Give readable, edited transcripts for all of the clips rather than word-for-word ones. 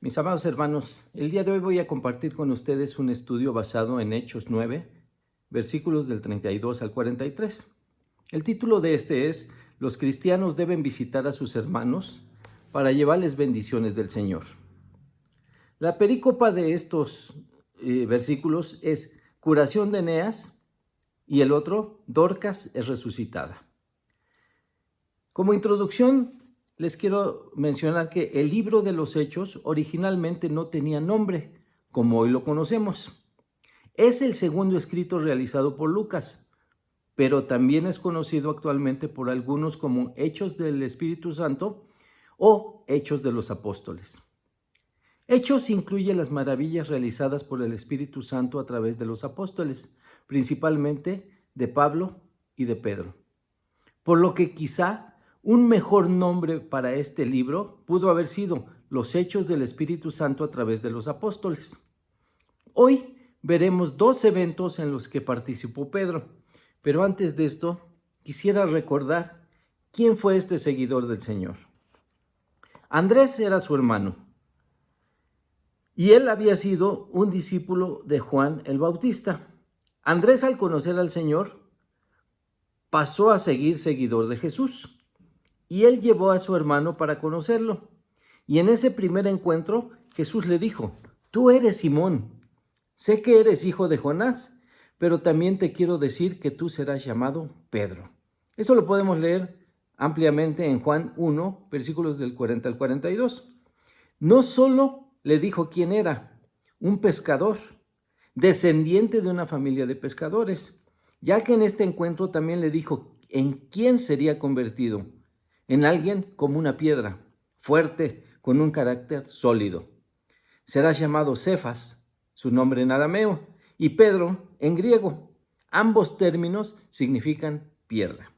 Mis amados hermanos, el día de hoy voy a compartir con ustedes un estudio basado en Hechos 9, versículos del 32 al 43. El título de este es: Los cristianos deben visitar a sus hermanos para llevarles bendiciones del Señor. La perícopa de estos versículos es curación de Eneas y el otro, Dorcas es resucitada. Como introducción, les quiero mencionar que el libro de los Hechos originalmente no tenía nombre, como hoy lo conocemos. Es el segundo escrito realizado por Lucas, pero también es conocido actualmente por algunos como Hechos del Espíritu Santo o Hechos de los Apóstoles. Hechos incluye las maravillas realizadas por el Espíritu Santo a través de los apóstoles, principalmente de Pablo y de Pedro. Por lo que quizá un mejor nombre para este libro pudo haber sido Los Hechos del Espíritu Santo a través de los apóstoles. Hoy veremos dos eventos en los que participó Pedro, pero antes de esto quisiera recordar quién fue este seguidor del Señor. Andrés era su hermano y él había sido un discípulo de Juan el Bautista. Andrés, al conocer al Señor, pasó a seguidor de Jesús. Y él llevó a su hermano para conocerlo. Y en ese primer encuentro, Jesús le dijo: tú eres Simón, sé que eres hijo de Jonás, pero también te quiero decir que tú serás llamado Pedro. Eso lo podemos leer ampliamente en Juan 1, versículos del 40 al 42. No solo le dijo quién era: un pescador, descendiente de una familia de pescadores, ya que en este encuentro también le dijo en quién sería convertido: en alguien como una piedra, fuerte, con un carácter sólido. Serás llamado Cefas, su nombre en arameo, y Pedro en griego. Ambos términos significan piedra.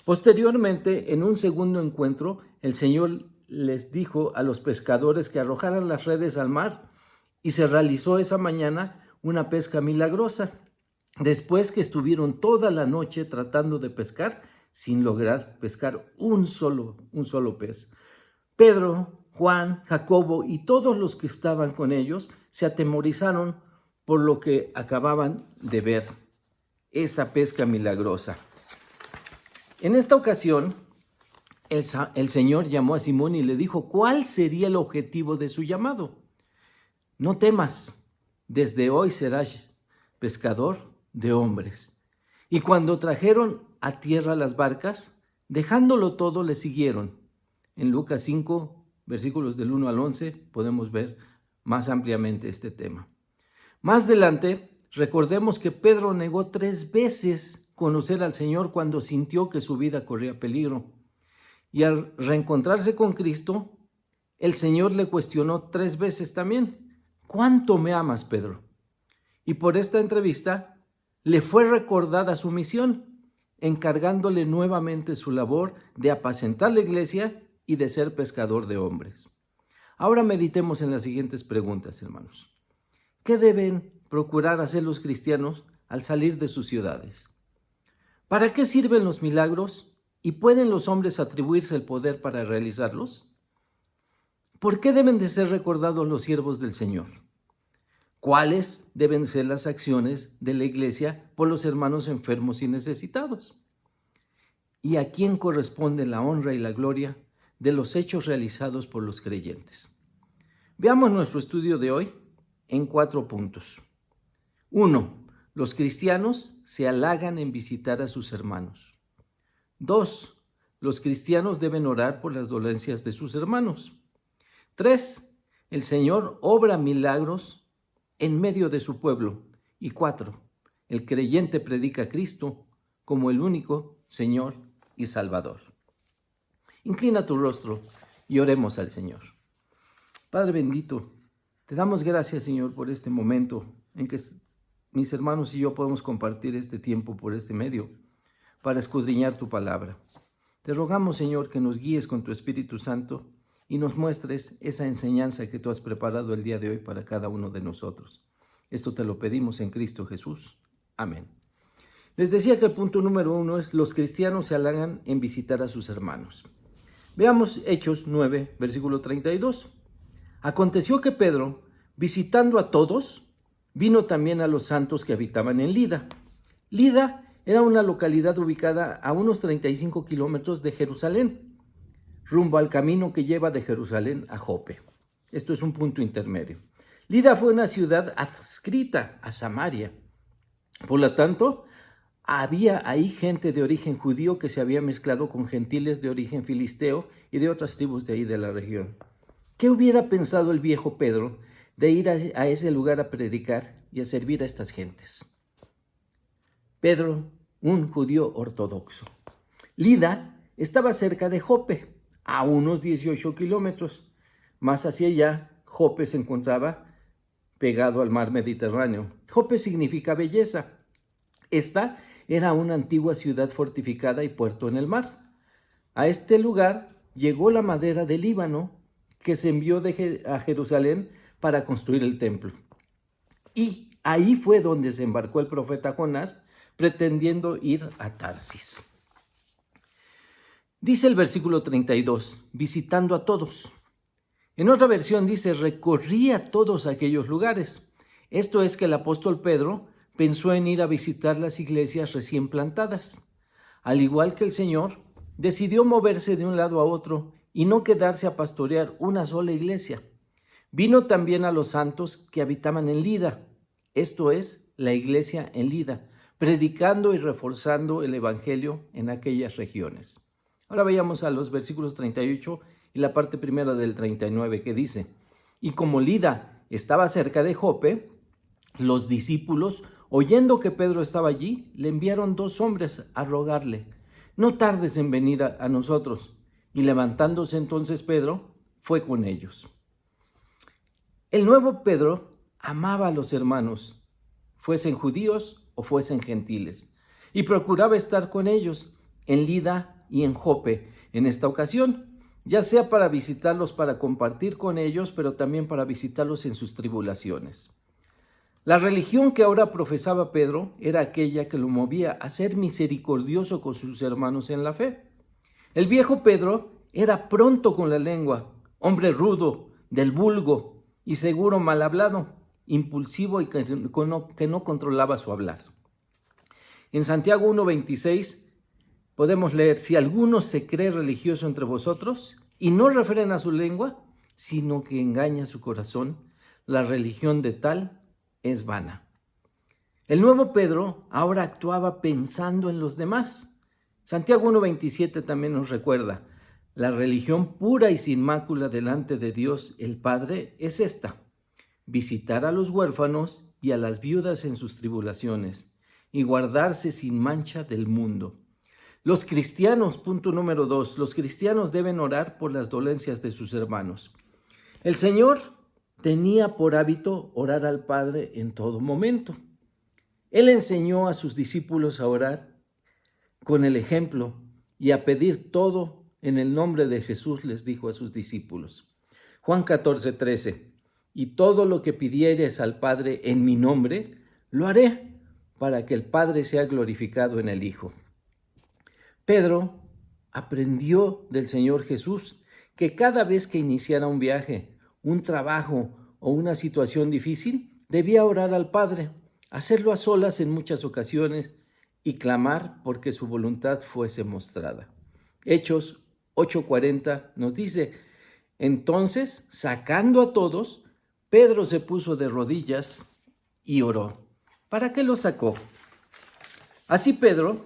Posteriormente, en un segundo encuentro, el Señor les dijo a los pescadores que arrojaran las redes al mar, y se realizó esa mañana una pesca milagrosa, después que estuvieron toda la noche tratando de pescar sin lograr pescar un solo pez. Pedro, Juan, Jacobo y todos los que estaban con ellos se atemorizaron por lo que acababan de ver, esa pesca milagrosa. En esta ocasión, el Señor llamó a Simón y le dijo cuál sería el objetivo de su llamado. No temas, desde hoy serás pescador de hombres. Y cuando trajeron a tierra las barcas, dejándolo todo, le siguieron. En Lucas 5, versículos del 1 al 11, podemos ver más ampliamente este tema. Más adelante, recordemos que Pedro negó 3 veces conocer al Señor cuando sintió que su vida corría peligro. Y al reencontrarse con Cristo, el Señor le cuestionó 3 veces también: ¿cuánto me amas, Pedro? Y por esta entrevista le fue recordada su misión, encargándole nuevamente su labor de apacentar la iglesia y de ser pescador de hombres. Ahora meditemos en las siguientes preguntas, hermanos. ¿Qué deben procurar hacer los cristianos al salir de sus ciudades? ¿Para qué sirven los milagros y pueden los hombres atribuirse el poder para realizarlos? ¿Por qué deben de ser recordados los siervos del Señor? ¿Cuáles deben ser las acciones de la iglesia por los hermanos enfermos y necesitados? ¿Y a quién corresponde la honra y la gloria de los hechos realizados por los creyentes? Veamos nuestro estudio de hoy en 4 puntos. 1. Los cristianos se halagan en visitar a sus hermanos. 2. Los cristianos deben orar por las dolencias de sus hermanos. 3. El Señor obra milagros en medio de su pueblo. Y 4. El creyente predica a Cristo como el único Señor y Salvador. Inclina tu rostro y oremos al Señor. Padre bendito, te damos gracias, Señor, por este momento en que mis hermanos y yo podemos compartir este tiempo por este medio para escudriñar tu palabra. Te rogamos, Señor, que nos guíes con tu Espíritu Santo y nos muestres esa enseñanza que tú has preparado el día de hoy para cada uno de nosotros. Esto te lo pedimos en Cristo Jesús. Amén. Les decía que el punto número 1 es: los cristianos se halagan en visitar a sus hermanos. Veamos Hechos 9, versículo 32. Aconteció que Pedro, visitando a todos, vino también a los santos que habitaban en Lida. Lida era una localidad ubicada a unos 35 kilómetros de Jerusalén, rumbo al camino que lleva de Jerusalén a Jope. Esto es un punto intermedio. Lida fue una ciudad adscrita a Samaria. Por lo tanto, había ahí gente de origen judío que se había mezclado con gentiles de origen filisteo y de otras tribus de ahí de la región. ¿Qué hubiera pensado el viejo Pedro de ir a ese lugar a predicar y a servir a estas gentes? Pedro, un judío ortodoxo. Lida estaba cerca de Jope, a unos 18 kilómetros. Más hacia allá, Jope se encontraba pegado al mar Mediterráneo. Jope significa belleza. Esta era una antigua ciudad fortificada y puerto en el mar. A este lugar llegó la madera del Líbano que se envió a Jerusalén para construir el templo. Y ahí fue donde se embarcó el profeta Jonás, pretendiendo ir a Tarsis. Dice el versículo 32, visitando a todos. En otra versión dice, recorría todos aquellos lugares. Esto es que el apóstol Pedro pensó en ir a visitar las iglesias recién plantadas. Al igual que el Señor, decidió moverse de un lado a otro y no quedarse a pastorear una sola iglesia. Vino también a los santos que habitaban en Lida, esto es, la iglesia en Lida, predicando y reforzando el evangelio en aquellas regiones. Ahora veamos a los versículos 38 y la parte primera del 39 que dice, y como Lida estaba cerca de Jope, los discípulos, oyendo que Pedro estaba allí, le enviaron 2 hombres a rogarle, no tardes en venir a nosotros. Y levantándose entonces Pedro, fue con ellos. El nuevo Pedro amaba a los hermanos, fuesen judíos o fuesen gentiles, y procuraba estar con ellos en Lida y en Jope en esta ocasión, ya sea para visitarlos, para compartir con ellos, pero también para visitarlos en sus tribulaciones. La religión que ahora profesaba Pedro era aquella que lo movía a ser misericordioso con sus hermanos en la fe. El viejo Pedro era pronto con la lengua, hombre rudo, del vulgo y seguro mal hablado, impulsivo y que no controlaba su hablar. En Santiago 1:26 podemos leer, si alguno se cree religioso entre vosotros y no refrena su lengua, sino que engaña su corazón, la religión de tal es vana. El nuevo Pedro ahora actuaba pensando en los demás. Santiago 1:27 también nos recuerda, la religión pura y sin mácula delante de Dios el Padre es esta, visitar a los huérfanos y a las viudas en sus tribulaciones y guardarse sin mancha del mundo. Los cristianos, punto número 2, los cristianos deben orar por las dolencias de sus hermanos. El Señor tenía por hábito orar al Padre en todo momento. Él enseñó a sus discípulos a orar con el ejemplo y a pedir todo en el nombre de Jesús, les dijo a sus discípulos. Juan 14:13, y todo lo que pidieres al Padre en mi nombre, lo haré para que el Padre sea glorificado en el Hijo. Pedro aprendió del Señor Jesús que cada vez que iniciara un viaje, un trabajo o una situación difícil, debía orar al Padre, hacerlo a solas en muchas ocasiones y clamar porque su voluntad fuese mostrada. Hechos 8:40 nos dice, entonces, sacando a todos, Pedro se puso de rodillas y oró. ¿Para qué lo sacó? Así Pedro,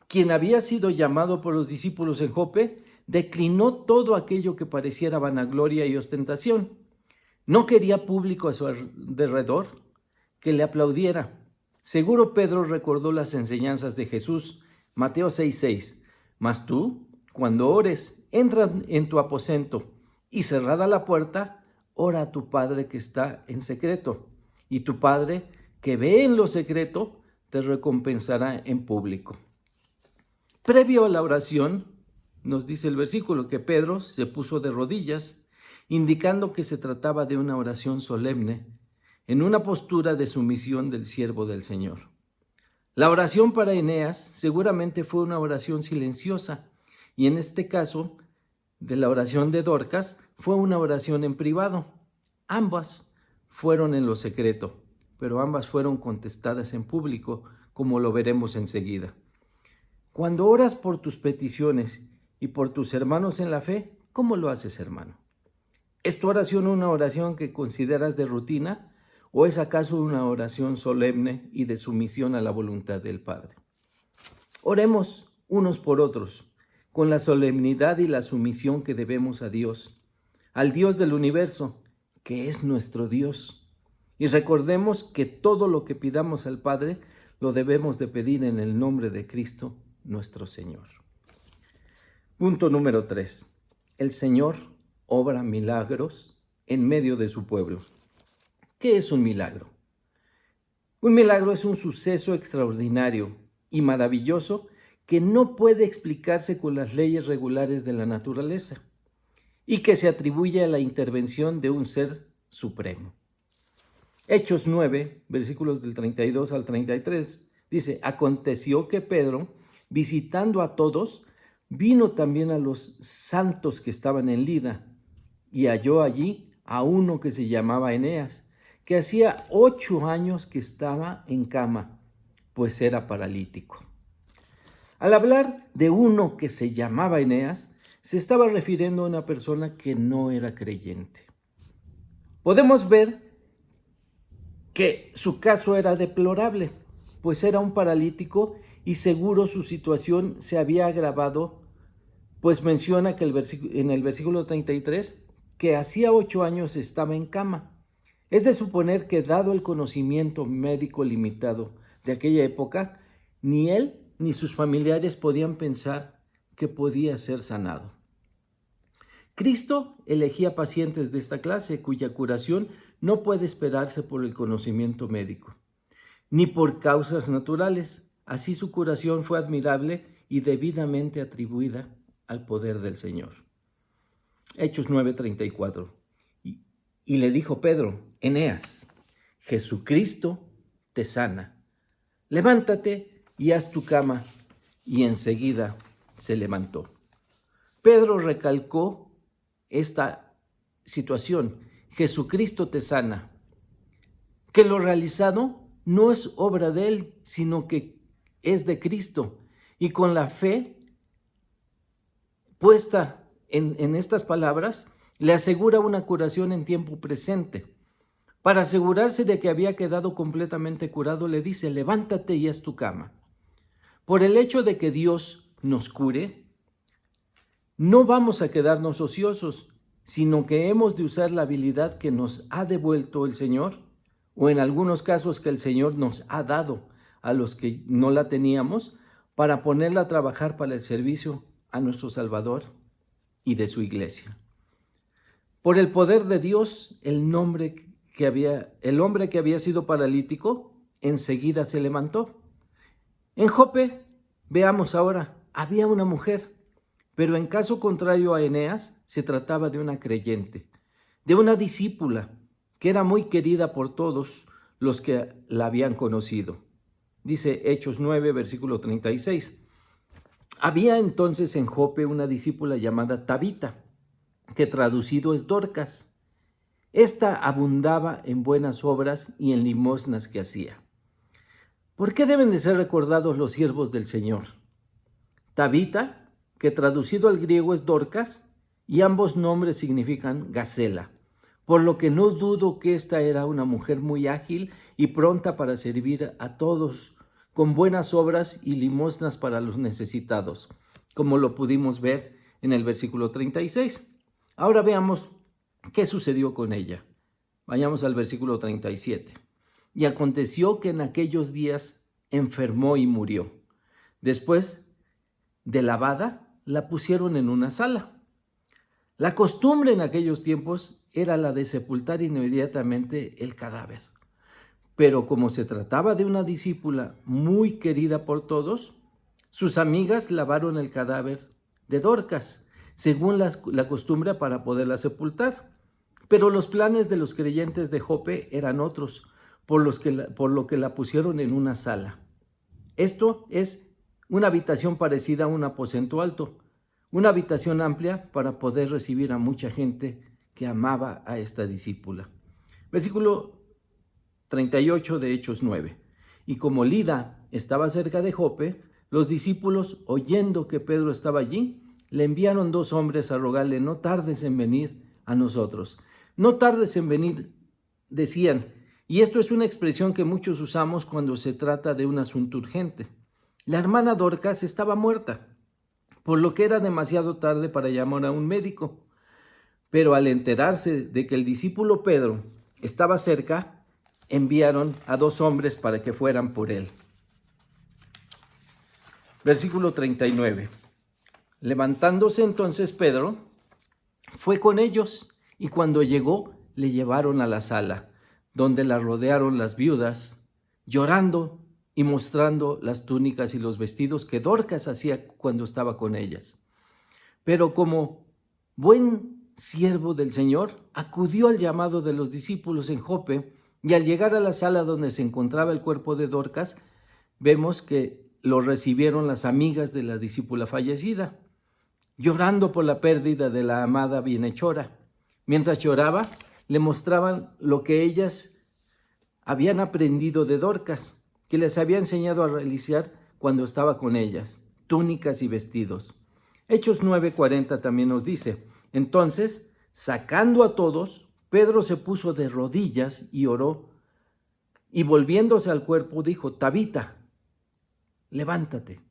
quien había sido llamado por los discípulos en Jope, declinó todo aquello que pareciera vanagloria y ostentación. No quería público a su alrededor que le aplaudiera. Seguro Pedro recordó las enseñanzas de Jesús, Mateo 6:6. Mas tú, cuando ores, entra en tu aposento y cerrada la puerta, ora a tu Padre que está en secreto. Y tu Padre, que ve en lo secreto, te recompensará en público. Previo a la oración, nos dice el versículo que Pedro se puso de rodillas, indicando que se trataba de una oración solemne, en una postura de sumisión del siervo del Señor. La oración para Eneas seguramente fue una oración silenciosa, y en este caso de la oración de Dorcas fue una oración en privado. Ambas fueron en lo secreto, pero ambas fueron contestadas en público, como lo veremos enseguida. Cuando oras por tus peticiones y por tus hermanos en la fe, ¿cómo lo haces, hermano? ¿Es tu oración una oración que consideras de rutina o es acaso una oración solemne y de sumisión a la voluntad del Padre? Oremos unos por otros, con la solemnidad y la sumisión que debemos a Dios, al Dios del universo, que es nuestro Dios. Y recordemos que todo lo que pidamos al Padre lo debemos de pedir en el nombre de Cristo, nuestro Señor. Punto número 3. El Señor obra milagros en medio de su pueblo. ¿Qué es un milagro? Un milagro es un suceso extraordinario y maravilloso que no puede explicarse con las leyes regulares de la naturaleza y que se atribuye a la intervención de un ser supremo. Hechos 9, versículos del 32 al 33, dice: aconteció que Pedro, visitando a todos, vino también a los santos que estaban en Lida, y halló allí a uno que se llamaba Eneas, que hacía 8 años que estaba en cama, pues era paralítico. Al hablar de uno que se llamaba Eneas, se estaba refiriendo a una persona que no era creyente. Podemos ver que su caso era deplorable, pues era un paralítico y seguro su situación se había agravado, pues menciona que en el versículo 33 que hacía 8 años estaba en cama. Es de suponer que, dado el conocimiento médico limitado de aquella época, ni él ni sus familiares podían pensar que podía ser sanado. Cristo elegía pacientes de esta clase cuya curación no puede esperarse por el conocimiento médico, ni por causas naturales. Así su curación fue admirable y debidamente atribuida al poder del Señor. Hechos 9:34. Y le dijo Pedro: Eneas, Jesucristo te sana. Levántate y haz tu cama. Y enseguida se levantó. Pedro recalcó esta situación: Jesucristo te sana. Que lo realizado no es obra de él, sino que es de Cristo. Y con la fe puesta en estas palabras, le asegura una curación en tiempo presente. Para asegurarse de que había quedado completamente curado, le dice: levántate y haz tu cama. Por el hecho de que Dios nos cure, no vamos a quedarnos ociosos, sino que hemos de usar la habilidad que nos ha devuelto el Señor, o en algunos casos que el Señor nos ha dado a los que no la teníamos, para ponerla a trabajar para el servicio a nuestro Salvador y de su iglesia. Por el poder de Dios, el hombre que había sido paralítico enseguida se levantó. En Jope, veamos ahora, había una mujer, pero en caso contrario a Eneas, se trataba de una creyente, de una discípula que era muy querida por todos los que la habían conocido. Dice Hechos 9, versículo 36. Había entonces en Jope una discípula llamada Tabita, que traducido es Dorcas. Esta abundaba en buenas obras y en limosnas que hacía. ¿Por qué deben de ser recordados los siervos del Señor? Tabita, que traducido al griego es Dorcas, y ambos nombres significan gacela, por lo que no dudo que esta era una mujer muy ágil y pronta para servir a todos, con buenas obras y limosnas para los necesitados, como lo pudimos ver en el versículo 36. Ahora veamos qué sucedió con ella. Vayamos al versículo 37. Y aconteció que en aquellos días enfermó y murió. Después de lavada, la pusieron en una sala. La costumbre en aquellos tiempos era la de sepultar inmediatamente el cadáver. Pero como se trataba de una discípula muy querida por todos, sus amigas lavaron el cadáver de Dorcas, según la costumbre, para poderla sepultar. Pero los planes de los creyentes de Jope eran otros, por lo que la pusieron en una sala. Esto es una habitación parecida a un aposento alto, una habitación amplia para poder recibir a mucha gente que amaba a esta discípula. Versículo 38 de Hechos 9. Y como Lida estaba cerca de Jope, los discípulos, oyendo que Pedro estaba allí, le enviaron 2 hombres a rogarle: no tardes en venir a nosotros. No tardes en venir, decían. Y esto es una expresión que muchos usamos cuando se trata de un asunto urgente. La hermana Dorcas estaba muerta, por lo que era demasiado tarde para llamar a un médico. Pero al enterarse de que el discípulo Pedro estaba cerca, enviaron a 2 hombres para que fueran por él. Versículo 39. Levantándose entonces Pedro, fue con ellos, y cuando llegó, le llevaron a la sala, donde la rodearon las viudas, llorando y mostrando las túnicas y los vestidos que Dorcas hacía cuando estaba con ellas. Pero como buen siervo del Señor, acudió al llamado de los discípulos en Jope, y al llegar a la sala donde se encontraba el cuerpo de Dorcas, vemos que lo recibieron las amigas de la discípula fallecida, llorando por la pérdida de la amada bienhechora. Mientras lloraba, le mostraban lo que ellas habían aprendido de Dorcas, que les había enseñado a realizar cuando estaba con ellas, túnicas y vestidos. Hechos 9:40 también nos dice: entonces, sacando a todos, Pedro se puso de rodillas y oró, y volviéndose al cuerpo dijo: Tabita, levántate.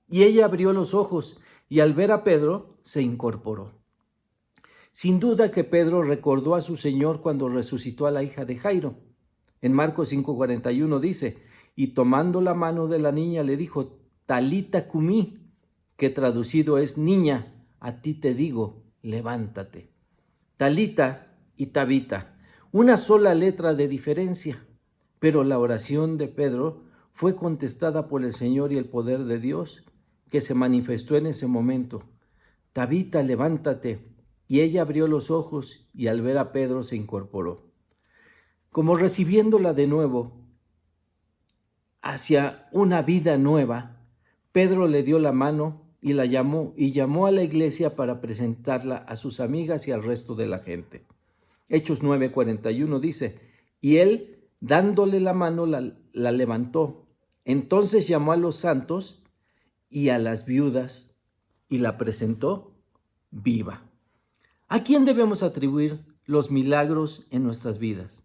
Y ella abrió los ojos, y al ver a Pedro, se incorporó. Sin duda que Pedro recordó a su Señor cuando resucitó a la hija de Jairo. En Marcos 5:41 dice: y tomando la mano de la niña le dijo: Talita cumí, que traducido es: niña, a ti te digo, levántate. Talita y Tabita, una sola letra de diferencia, pero la oración de Pedro fue contestada por el Señor y el poder de Dios, que se manifestó en ese momento. Tabita, levántate. Y ella abrió los ojos, y al ver a Pedro se incorporó. Como recibiéndola de nuevo hacia una vida nueva, Pedro le dio la mano y la llamó a la iglesia para presentarla a sus amigas y al resto de la gente. Hechos 9:41 dice: y él, dándole la mano, la levantó. Entonces llamó a los santos y a las viudas y la presentó viva. ¿A quién debemos atribuir los milagros en nuestras vidas?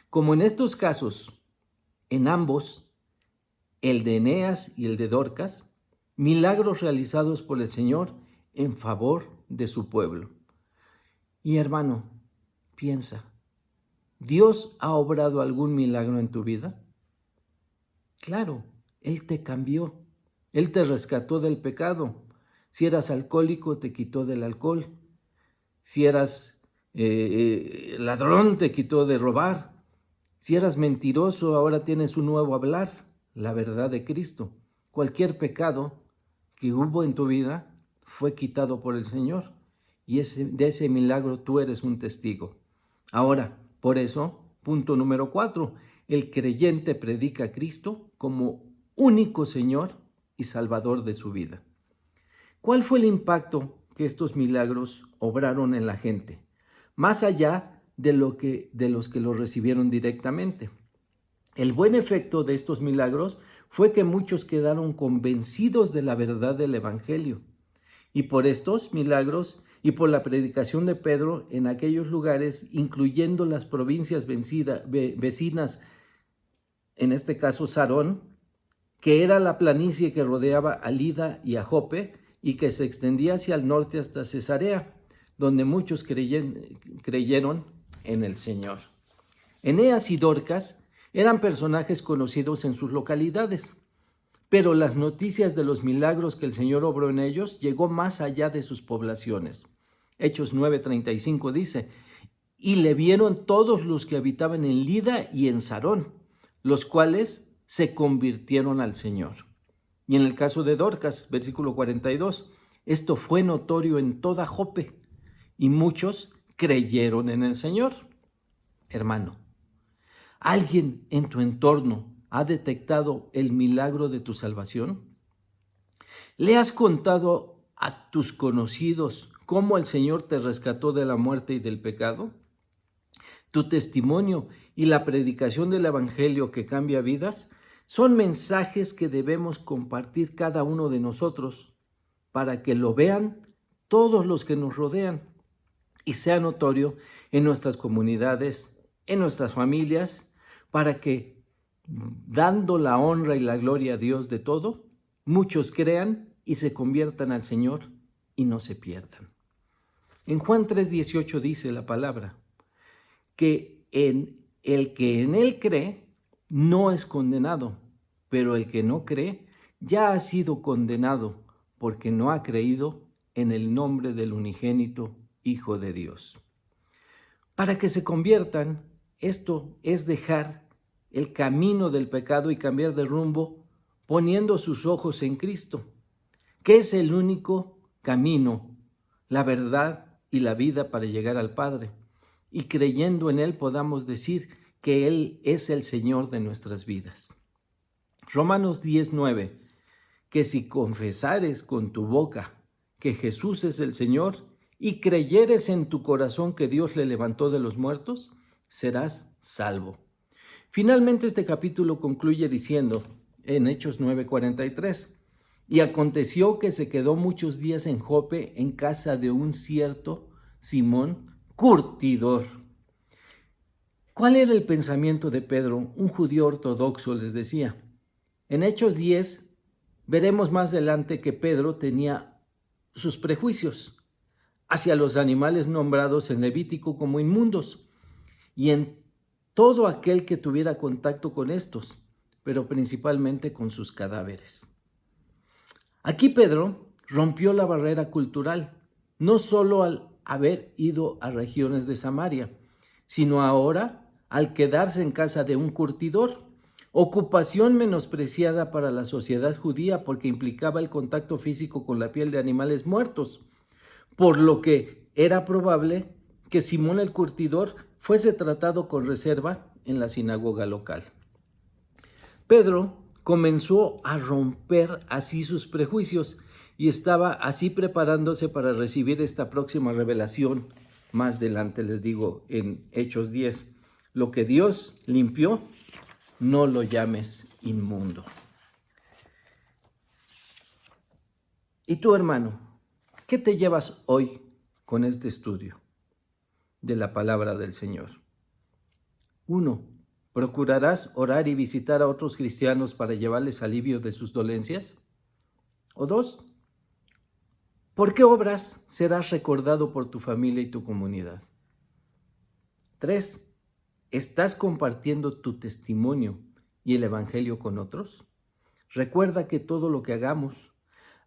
Como en estos casos, en ambos, el de Eneas y el de Dorcas, milagros realizados por el Señor en favor de su pueblo. Y hermano, piensa, ¿Dios ha obrado algún milagro en tu vida? Claro, Él te cambió, Él te rescató del pecado. Si eras alcohólico, te quitó del alcohol. Si eras ladrón, te quitó de robar. Si eras mentiroso, ahora tienes un nuevo hablar, la verdad de Cristo. Cualquier pecado que hubo en tu vida fue quitado por el Señor, y de ese milagro tú eres un testigo. Ahora, por eso, punto número 4, el creyente predica a Cristo como único Señor y Salvador de su vida. ¿Cuál fue el impacto que estos milagros obraron en la gente, más allá de los que los recibieron directamente? El buen efecto de estos milagros fue que muchos quedaron convencidos de la verdad del Evangelio. Y por estos milagros y por la predicación de Pedro en aquellos lugares, incluyendo las provincias vecinas, en este caso Sarón, que era la planicie que rodeaba a Lida y a Jope y que se extendía hacia el norte hasta Cesarea, donde muchos creyeron en el Señor. Eneas y Dorcas eran personajes conocidos en sus localidades, pero las noticias de los milagros que el Señor obró en ellos llegó más allá de sus poblaciones. Hechos 9:35 dice: y le vieron todos los que habitaban en Lida y en Sarón, los cuales se convirtieron al Señor. Y en el caso de Dorcas, versículo 42, esto fue notorio en toda Jope, y muchos creyeron en el Señor. Hermano, ¿alguien en tu entorno ha detectado el milagro de tu salvación? ¿Le has contado a tus conocidos cómo el Señor te rescató de la muerte y del pecado? Tu testimonio y la predicación del Evangelio que cambia vidas son mensajes que debemos compartir cada uno de nosotros para que lo vean todos los que nos rodean y sea notorio en nuestras comunidades, en nuestras familias, para que, dando la honra y la gloria a Dios de todo, muchos crean y se conviertan al Señor y no se pierdan. En Juan 3:18 dice la palabra que el que en Él cree no es condenado, pero el que no cree ya ha sido condenado porque no ha creído en el nombre del unigénito Hijo de Dios. Para que se conviertan, esto es dejar el camino del pecado y cambiar de rumbo poniendo sus ojos en Cristo, que es el único camino, la verdad y la vida para llegar al Padre. Y creyendo en Él podamos decir que Él es el Señor de nuestras vidas. Romanos 10:9, que si confesares con tu boca que Jesús es el Señor y creyeres en tu corazón que Dios le levantó de los muertos, serás salvo. Finalmente este capítulo concluye diciendo en Hechos 9:43, y aconteció que se quedó muchos días en Jope en casa de un cierto Simón curtidor. ¿Cuál era el pensamiento de Pedro? Un judío ortodoxo les decía. En Hechos 10 veremos más adelante que Pedro tenía sus prejuicios hacia los animales nombrados en Levítico como inmundos y en todo aquel que tuviera contacto con estos, pero principalmente con sus cadáveres. Aquí Pedro rompió la barrera cultural, no solo al haber ido a regiones de Samaria, sino ahora al quedarse en casa de un curtidor, ocupación menospreciada para la sociedad judía porque implicaba el contacto físico con la piel de animales muertos, por lo que era probable que Simón el curtidor fuese tratado con reserva en la sinagoga local. Pedro comenzó a romper así sus prejuicios y estaba así preparándose para recibir esta próxima revelación. Más adelante les digo en Hechos 10, lo que Dios limpió, no lo llames inmundo. Y tú, hermano, ¿qué te llevas hoy con este estudio de la palabra del Señor? 1. ¿Procurarás orar y visitar a otros cristianos para llevarles alivio de sus dolencias? O 2. ¿Por qué obras serás recordado por tu familia y tu comunidad? 3. ¿Estás compartiendo tu testimonio y el Evangelio con otros? Recuerda que todo lo que hagamos,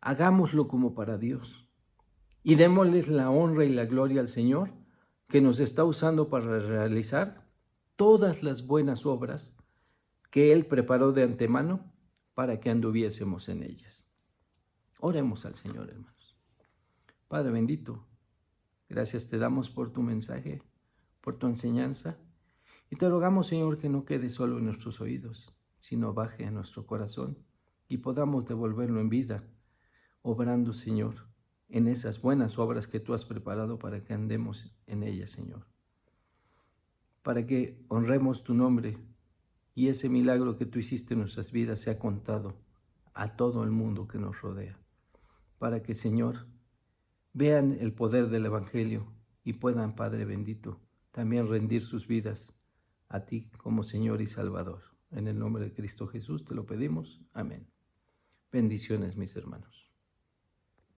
hagámoslo como para Dios. Y démosles la honra y la gloria al Señor, que nos está usando para realizar todas las buenas obras que Él preparó de antemano para que anduviésemos en ellas. Oremos al Señor, hermanos. Padre bendito, gracias te damos por tu mensaje, por tu enseñanza, y te rogamos, Señor, que no quede solo en nuestros oídos, sino baje a nuestro corazón y podamos devolverlo en vida, obrando, Señor, en esas buenas obras que tú has preparado para que andemos en ellas, Señor. Para que honremos tu nombre y ese milagro que tú hiciste en nuestras vidas sea contado a todo el mundo que nos rodea. Para que, Señor, vean el poder del Evangelio y puedan, Padre bendito, también rendir sus vidas a ti como Señor y Salvador. En el nombre de Cristo Jesús te lo pedimos. Amén. Bendiciones, mis hermanos.